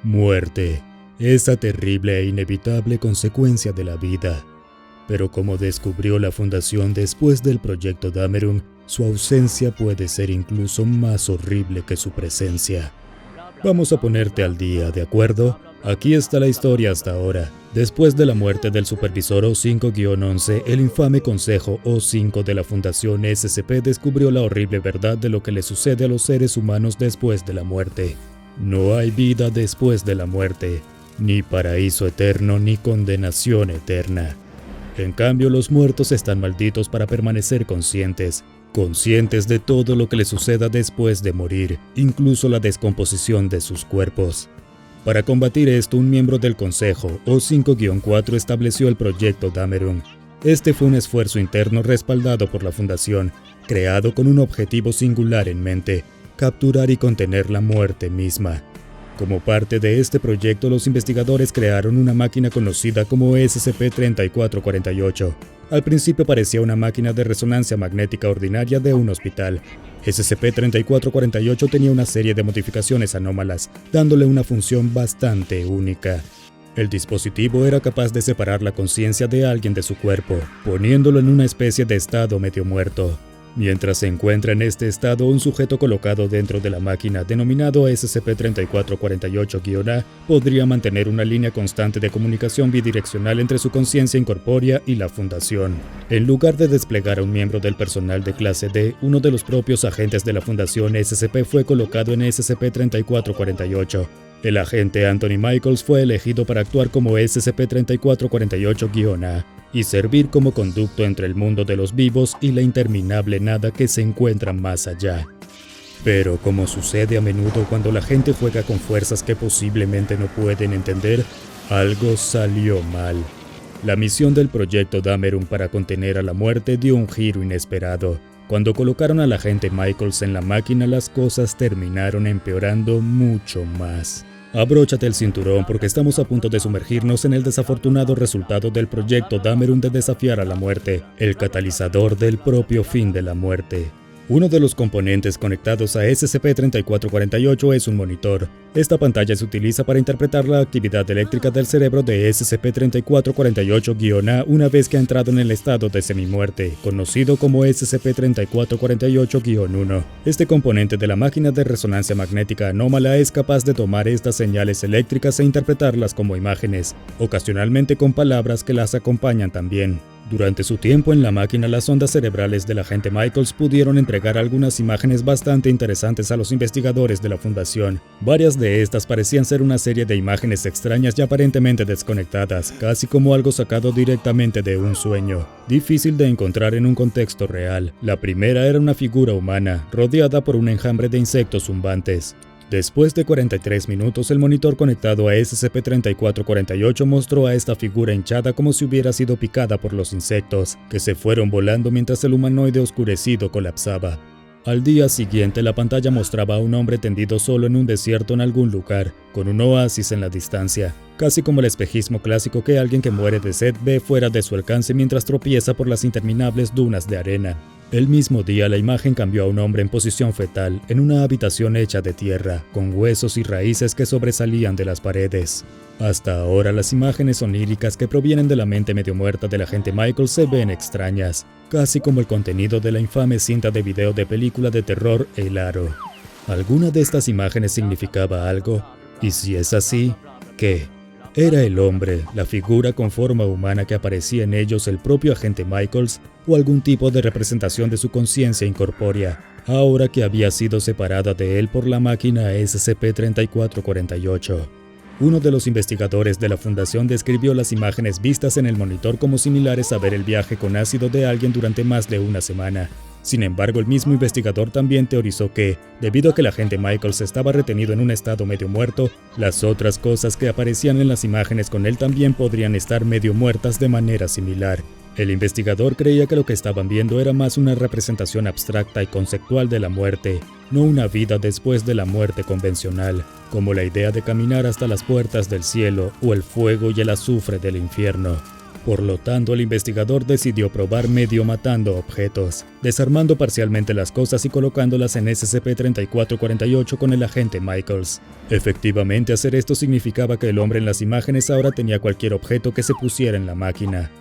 Muerte, esa terrible e inevitable consecuencia de la vida. Pero como descubrió la Fundación después del proyecto Dameron, su ausencia puede ser incluso más horrible que su presencia. Vamos a ponerte al día, ¿de acuerdo? Aquí está la historia hasta ahora. Después de la muerte del supervisor O5-11, el infame Consejo O5 de la Fundación SCP descubrió la horrible verdad de lo que le sucede a los seres humanos después de la muerte. No hay vida después de la muerte, ni paraíso eterno ni condenación eterna. En cambio, los muertos están malditos para permanecer conscientes de todo lo que les suceda después de morir, incluso la descomposición de sus cuerpos. Para combatir esto, un miembro del Consejo, O5-4, estableció el proyecto Dameron. Este fue un esfuerzo interno respaldado por la Fundación, creado con un objetivo singular en mente: capturar y contener la muerte misma. Como parte de este proyecto, los investigadores crearon una máquina conocida como SCP-3448. Al principio parecía una máquina de resonancia magnética ordinaria de un hospital. SCP-3448 tenía una serie de modificaciones anómalas, dándole una función bastante única. El dispositivo era capaz de separar la conciencia de alguien de su cuerpo, poniéndolo en una especie de estado medio muerto. Mientras se encuentra en este estado, un sujeto colocado dentro de la máquina, denominado SCP-3448-A, podría mantener una línea constante de comunicación bidireccional entre su conciencia incorpórea y la Fundación. En lugar de desplegar a un miembro del personal de clase D, uno de los propios agentes de la Fundación SCP fue colocado en SCP-3448. El agente Anthony Michaels fue elegido para actuar como SCP-3448-A y servir como conducto entre el mundo de los vivos y la interminable nada que se encuentra más allá. Pero como sucede a menudo cuando la gente juega con fuerzas que posiblemente no pueden entender, algo salió mal. La misión del proyecto Dameron para contener a la muerte dio un giro inesperado. Cuando colocaron al agente Michaels en la máquina, las cosas terminaron empeorando mucho más. Abróchate el cinturón porque estamos a punto de sumergirnos en el desafortunado resultado del proyecto Dameron de desafiar a la muerte, el catalizador del propio fin de la muerte. Uno de los componentes conectados a SCP-3448 es un monitor. Esta pantalla se utiliza para interpretar la actividad eléctrica del cerebro de SCP-3448-A una vez que ha entrado en el estado de semimuerte, conocido como SCP-3448-1. Este componente de la máquina de resonancia magnética anómala es capaz de tomar estas señales eléctricas e interpretarlas como imágenes, ocasionalmente con palabras que las acompañan también. Durante su tiempo en la máquina, las ondas cerebrales del agente Michaels pudieron entregar algunas imágenes bastante interesantes a los investigadores de la Fundación. Varias de estas parecían ser una serie de imágenes extrañas y aparentemente desconectadas, casi como algo sacado directamente de un sueño, difícil de encontrar en un contexto real. La primera era una figura humana, rodeada por un enjambre de insectos zumbantes. Después de 43 minutos, el monitor conectado a SCP-3448 mostró a esta figura hinchada como si hubiera sido picada por los insectos, que se fueron volando mientras el humanoide oscurecido colapsaba. Al día siguiente, la pantalla mostraba a un hombre tendido solo en un desierto en algún lugar, con un oasis en la distancia, casi como el espejismo clásico que alguien que muere de sed ve fuera de su alcance mientras tropieza por las interminables dunas de arena. El mismo día, la imagen cambió a un hombre en posición fetal, en una habitación hecha de tierra, con huesos y raíces que sobresalían de las paredes. Hasta ahora, las imágenes oníricas que provienen de la mente medio muerta del agente Michael se ven extrañas, casi como el contenido de la infame cinta de video de película de terror El Aro. ¿Alguna de estas imágenes significaba algo? Y si es así, ¿qué? ¿Era el hombre, la figura con forma humana que aparecía en ellos el propio agente Michaels, o algún tipo de representación de su conciencia incorpórea, ahora que había sido separada de él por la máquina SCP-3448? Uno de los investigadores de la Fundación describió las imágenes vistas en el monitor como similares a ver el viaje con ácido de alguien durante más de una semana. Sin embargo, el mismo investigador también teorizó que, debido a que el agente Michaels estaba retenido en un estado medio muerto, las otras cosas que aparecían en las imágenes con él también podrían estar medio muertas de manera similar. El investigador creía que lo que estaban viendo era más una representación abstracta y conceptual de la muerte, no una vida después de la muerte convencional, como la idea de caminar hasta las puertas del cielo o el fuego y el azufre del infierno. Por lo tanto, el investigador decidió probar medio matando objetos, desarmando parcialmente las cosas y colocándolas en SCP-3448 con el agente Michaels. Efectivamente, hacer esto significaba que el hombre en las imágenes ahora tenía cualquier objeto que se pusiera en la máquina.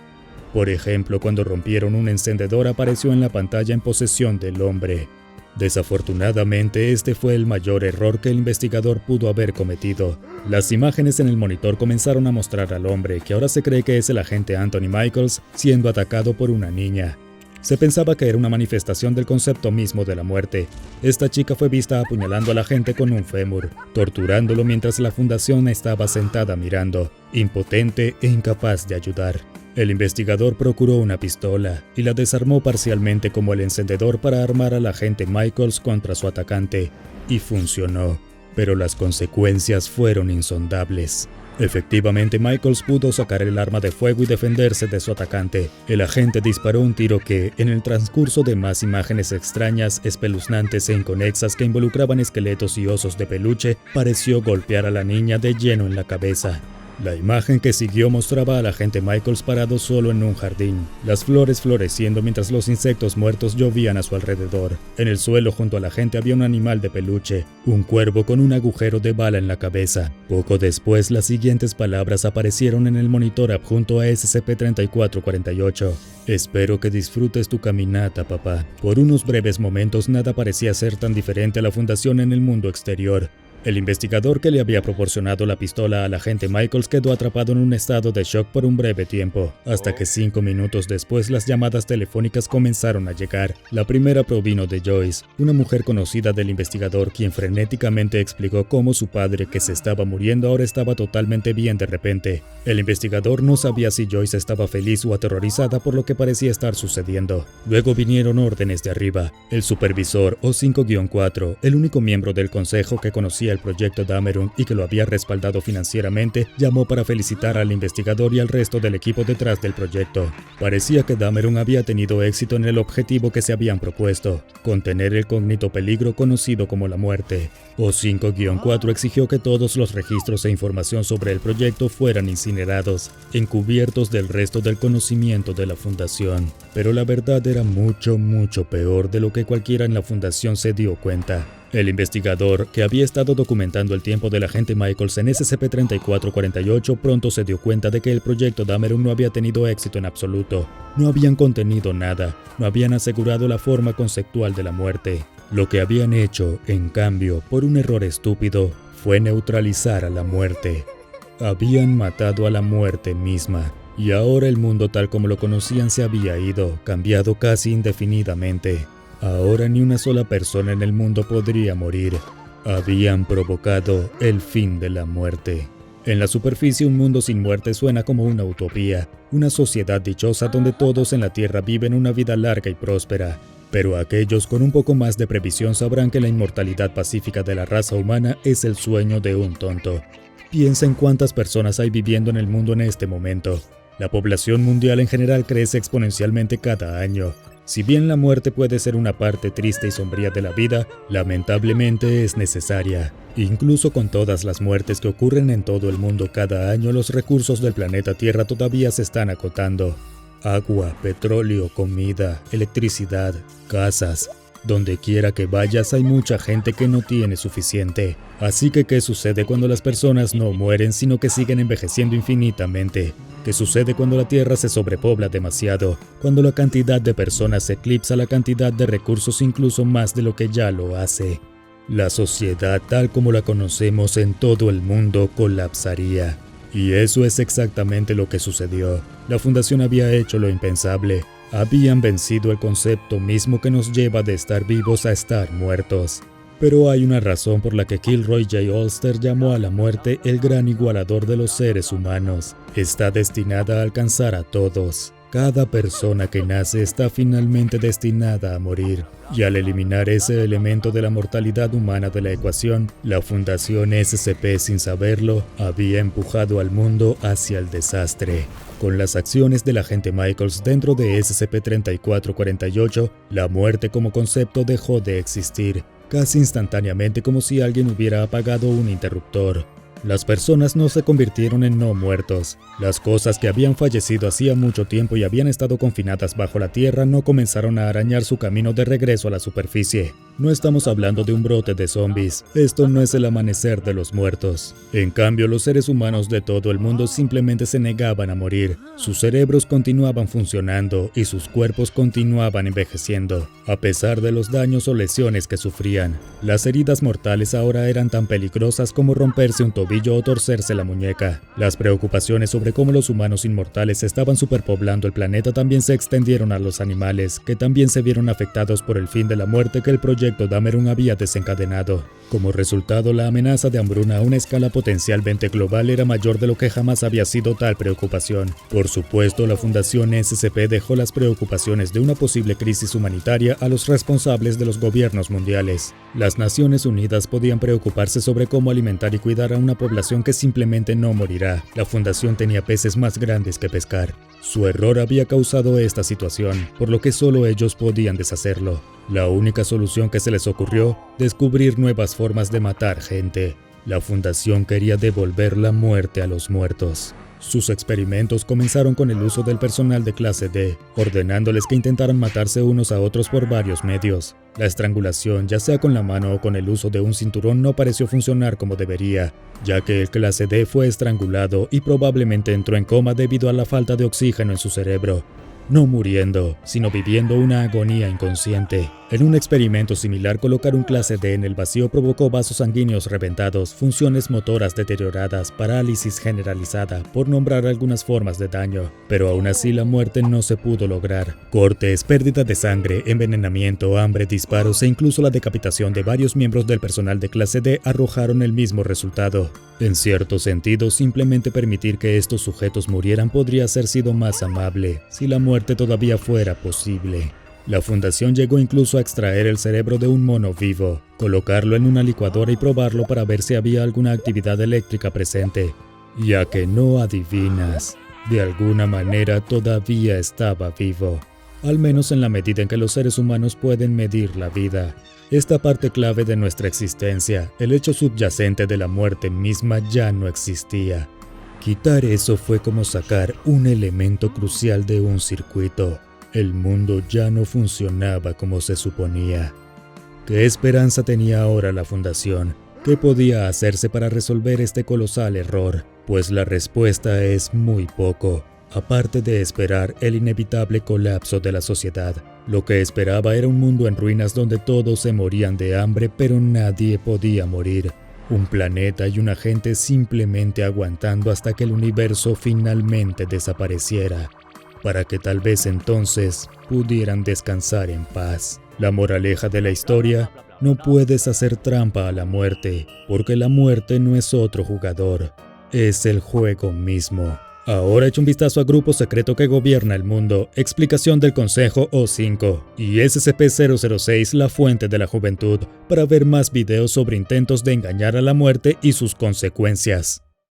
Por ejemplo, cuando rompieron un encendedor apareció en la pantalla en posesión del hombre. Desafortunadamente, este fue el mayor error que el investigador pudo haber cometido. Las imágenes en el monitor comenzaron a mostrar al hombre, que ahora se cree que es el agente Anthony Michaels, siendo atacado por una niña. Se pensaba que era una manifestación del concepto mismo de la muerte. Esta chica fue vista apuñalando al agente con un fémur, torturándolo mientras la fundación estaba sentada mirando, impotente e incapaz de ayudar. El investigador procuró una pistola y la desarmó parcialmente como el encendedor para armar al agente Michaels contra su atacante, y funcionó, pero las consecuencias fueron insondables. Efectivamente, Michaels pudo sacar el arma de fuego y defenderse de su atacante. El agente disparó un tiro que, en el transcurso de más imágenes extrañas, espeluznantes e inconexas que involucraban esqueletos y osos de peluche, pareció golpear a la niña de lleno en la cabeza. La imagen que siguió mostraba al agente Michaels parado solo en un jardín, las flores floreciendo mientras los insectos muertos llovían a su alrededor. En el suelo junto al agente había un animal de peluche, un cuervo con un agujero de bala en la cabeza. Poco después, las siguientes palabras aparecieron en el monitor adjunto a SCP-3448. Espero que disfrutes tu caminata, papá. Por unos breves momentos nada parecía ser tan diferente a la fundación en el mundo exterior. El investigador que le había proporcionado la pistola al agente Michaels quedó atrapado en un estado de shock por un breve tiempo, hasta que 5 minutos después las llamadas telefónicas comenzaron a llegar. La primera provino de Joyce, una mujer conocida del investigador, quien frenéticamente explicó cómo su padre, que se estaba muriendo, ahora estaba totalmente bien de repente. El investigador no sabía si Joyce estaba feliz o aterrorizada por lo que parecía estar sucediendo. Luego vinieron órdenes de arriba. El supervisor, O5-4, el único miembro del consejo que conocía el proyecto Dameron y que lo había respaldado financieramente, llamó para felicitar al investigador y al resto del equipo detrás del proyecto. Parecía que Dameron había tenido éxito en el objetivo que se habían propuesto, contener el cógnito peligro conocido como la muerte. O5-4 exigió que todos los registros e información sobre el proyecto fueran incinerados, encubiertos del resto del conocimiento de la fundación. Pero la verdad era mucho peor de lo que cualquiera en la fundación se dio cuenta. El investigador, que había estado documentando el tiempo del agente Michaels en SCP-3448, pronto se dio cuenta de que el proyecto Dameron no había tenido éxito en absoluto. No habían contenido nada, no habían asegurado la forma conceptual de la muerte. Lo que habían hecho, en cambio, por un error estúpido, fue neutralizar a la muerte. Habían matado a la muerte misma. Y ahora el mundo tal como lo conocían se había ido, cambiado casi indefinidamente. Ahora ni una sola persona en el mundo podría morir. Habían provocado el fin de la muerte. En la superficie, un mundo sin muerte suena como una utopía, una sociedad dichosa donde todos en la Tierra viven una vida larga y próspera. Pero aquellos con un poco más de previsión sabrán que la inmortalidad pacífica de la raza humana es el sueño de un tonto. Piensa en cuántas personas hay viviendo en el mundo en este momento. La población mundial en general crece exponencialmente cada año. Si bien la muerte puede ser una parte triste y sombría de la vida, lamentablemente es necesaria. Incluso con todas las muertes que ocurren en todo el mundo cada año, los recursos del planeta Tierra todavía se están agotando. Agua, petróleo, comida, electricidad, casas. Donde quiera que vayas hay mucha gente que no tiene suficiente. Así que, ¿qué sucede cuando las personas no mueren, sino que siguen envejeciendo infinitamente? ¿Qué sucede cuando la Tierra se sobrepobla demasiado? Cuando la cantidad de personas eclipsa la cantidad de recursos incluso más de lo que ya lo hace. La sociedad tal como la conocemos en todo el mundo colapsaría. Y eso es exactamente lo que sucedió. La Fundación había hecho lo impensable. Habían vencido el concepto mismo que nos lleva de estar vivos a estar muertos. Pero hay una razón por la que Kilroy J. Olster llamó a la muerte el gran igualador de los seres humanos. Está destinada a alcanzar a todos. Cada persona que nace está finalmente destinada a morir. Y al eliminar ese elemento de la mortalidad humana de la ecuación, la Fundación SCP, sin saberlo, había empujado al mundo hacia el desastre. Con las acciones del agente Michaels dentro de SCP-3448, la muerte como concepto dejó de existir, casi instantáneamente como si alguien hubiera apagado un interruptor. Las personas no se convirtieron en no muertos. Las cosas que habían fallecido hacía mucho tiempo y habían estado confinadas bajo la tierra no comenzaron a arañar su camino de regreso a la superficie. No estamos hablando de un brote de zombies. Esto no es el amanecer de los muertos. En cambio, los seres humanos de todo el mundo simplemente se negaban a morir. Sus cerebros continuaban funcionando y sus cuerpos continuaban envejeciendo, a pesar de los daños o lesiones que sufrían. Las heridas mortales ahora eran tan peligrosas como romperse un tobillo o torcerse la muñeca. Las preocupaciones sobre cómo los humanos inmortales estaban superpoblando el planeta también se extendieron a los animales, que también se vieron afectados por el fin de la muerte que el proyecto Dameron había desencadenado. Como resultado, la amenaza de hambruna a una escala potencialmente global era mayor de lo que jamás había sido tal preocupación. Por supuesto, la Fundación SCP dejó las preocupaciones de una posible crisis humanitaria a los responsables de los gobiernos mundiales. Las Naciones Unidas podían preocuparse sobre cómo alimentar y cuidar a una población que simplemente no morirá. La Fundación tenía peces más grandes que pescar. Su error había causado esta situación, por lo que solo ellos podían deshacerlo. La única solución que se les ocurrió, descubrir nuevas formas de matar gente. La Fundación quería devolver la muerte a los muertos. Sus experimentos comenzaron con el uso del personal de clase D, ordenándoles que intentaran matarse unos a otros por varios medios. La estrangulación, ya sea con la mano o con el uso de un cinturón, no pareció funcionar como debería, ya que el clase D fue estrangulado y probablemente entró en coma debido a la falta de oxígeno en su cerebro. No muriendo, sino viviendo una agonía inconsciente. En un experimento similar, colocar un clase D en el vacío provocó vasos sanguíneos reventados, funciones motoras deterioradas, parálisis generalizada, por nombrar algunas formas de daño. Pero aún así la muerte no se pudo lograr. Cortes, pérdida de sangre, envenenamiento, hambre, disparos e incluso la decapitación de varios miembros del personal de clase D arrojaron el mismo resultado. En cierto sentido, simplemente permitir que estos sujetos murieran podría haber sido más amable, si la muerte todavía fuera posible. La Fundación llegó incluso a extraer el cerebro de un mono vivo, colocarlo en una licuadora y probarlo para ver si había alguna actividad eléctrica presente. Ya que no adivinas, de alguna manera todavía estaba vivo. Al menos en la medida en que los seres humanos pueden medir la vida. Esta parte clave de nuestra existencia, el hecho subyacente de la muerte misma, ya no existía. Quitar eso fue como sacar un elemento crucial de un circuito. El mundo ya no funcionaba como se suponía. ¿Qué esperanza tenía ahora la Fundación? ¿Qué podía hacerse para resolver este colosal error? Pues la respuesta es muy poco. Aparte de esperar el inevitable colapso de la sociedad, lo que esperaba era un mundo en ruinas donde todos se morían de hambre, pero nadie podía morir. Un planeta y una gente simplemente aguantando hasta que el universo finalmente desapareciera, para que tal vez entonces pudieran descansar en paz. La moraleja de la historia: no puedes hacer trampa a la muerte, porque la muerte no es otro jugador, es el juego mismo. Ahora echa un vistazo a Grupo Secreto que Gobierna el Mundo, explicación del Consejo O5 y SCP-006 La Fuente de la Juventud para ver más videos sobre intentos de engañar a la muerte y sus consecuencias.